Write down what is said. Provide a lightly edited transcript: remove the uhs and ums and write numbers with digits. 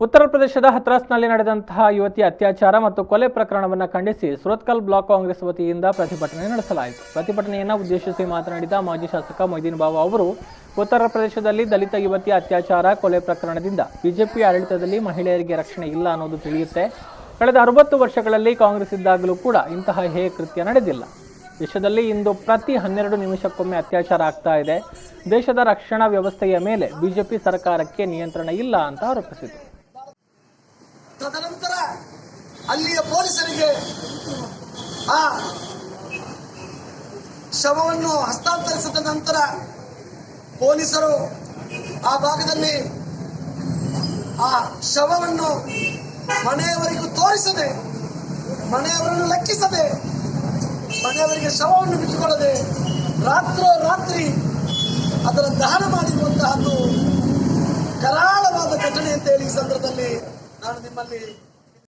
ಉತ್ತರ ಪ್ರದೇಶದ ಹತ್ರಾಸ್ನಲ್ಲಿ ನಡೆದಂತಹ ಯುವತಿ ಅತ್ಯಾಚಾರ ಮತ್ತು ಕೊಲೆ ಪ್ರಕರಣವನ್ನು ಖಂಡಿಸಿ ಸುರತ್ಕಲ್ ಬ್ಲಾಕ್ ಕಾಂಗ್ರೆಸ್ ವತಿಯಿಂದ ಪ್ರತಿಭಟನೆ ನಡೆಸಲಾಯಿತು. ಪ್ರತಿಭಟನೆಯನ್ನು ಉದ್ದೇಶಿಸಿ ಮಾತನಾಡಿದ ಮಾಜಿ ಶಾಸಕ ಮೊಯ್ದೀನ್ ಬಾವ ಅವರು, ಉತ್ತರ ಪ್ರದೇಶದಲ್ಲಿ ದಲಿತ ಯುವತಿಯ ಅತ್ಯಾಚಾರ ಕೊಲೆ ಪ್ರಕರಣದಿಂದ ಬಿಜೆಪಿ ಆಡಳಿತದಲ್ಲಿ ಮಹಿಳೆಯರಿಗೆ ರಕ್ಷಣೆ ಇಲ್ಲ ಅನ್ನೋದು ತಿಳಿಯುತ್ತೆ. ಕಳೆದ 60 ವರ್ಷಗಳಲ್ಲಿ ಕಾಂಗ್ರೆಸ್ ಇದ್ದಾಗಲೂ ಕೂಡ ಇಂತಹ ಹೇಯ ಕೃತ್ಯ ನಡೆದಿಲ್ಲ. ದೇಶದಲ್ಲಿ ಇಂದು ಪ್ರತಿ 12 ನಿಮಿಷಕ್ಕೊಮ್ಮೆ ಅತ್ಯಾಚಾರ ಆಗ್ತಾ ಇದೆ. ದೇಶದ ರಕ್ಷಣಾ ವ್ಯವಸ್ಥೆಯ ಮೇಲೆ ಬಿಜೆಪಿ ಸರ್ಕಾರಕ್ಕೆ ನಿಯಂತ್ರಣ ಇಲ್ಲ ಅಂತ ಆರೋಪಿಸಿದರು. ತದನಂತರ ಅಲ್ಲಿಯ ಪೊಲೀಸರಿಗೆ ಆ ಶವವನ್ನು ಹಸ್ತಾಂತರಿಸಿದ ನಂತರ ಪೊಲೀಸರು ಆ ಭಾಗದಲ್ಲಿ ಆ ಶವವನ್ನು ಮನೆಯವರಿಗೂ ತೋರಿಸದೆ, ಮನೆಯವರನ್ನು ಲೆಕ್ಕಿಸದೆ, ಮನೆಯವರಿಗೆ ಶವವನ್ನು ಬಿಟ್ಟುಕೊಡದೆ ರಾತ್ರಿ ಅದರ ದಹನ ಮಾಡಿರುವಂತಹದ್ದು ಕರಾಳವಾದ ಘಟನೆ ಅಂತ ಹೇಳಿ ಈ ಸಂದರ್ಭದಲ್ಲಿ ನಾನು ನಿಮ್ಮಲ್ಲಿ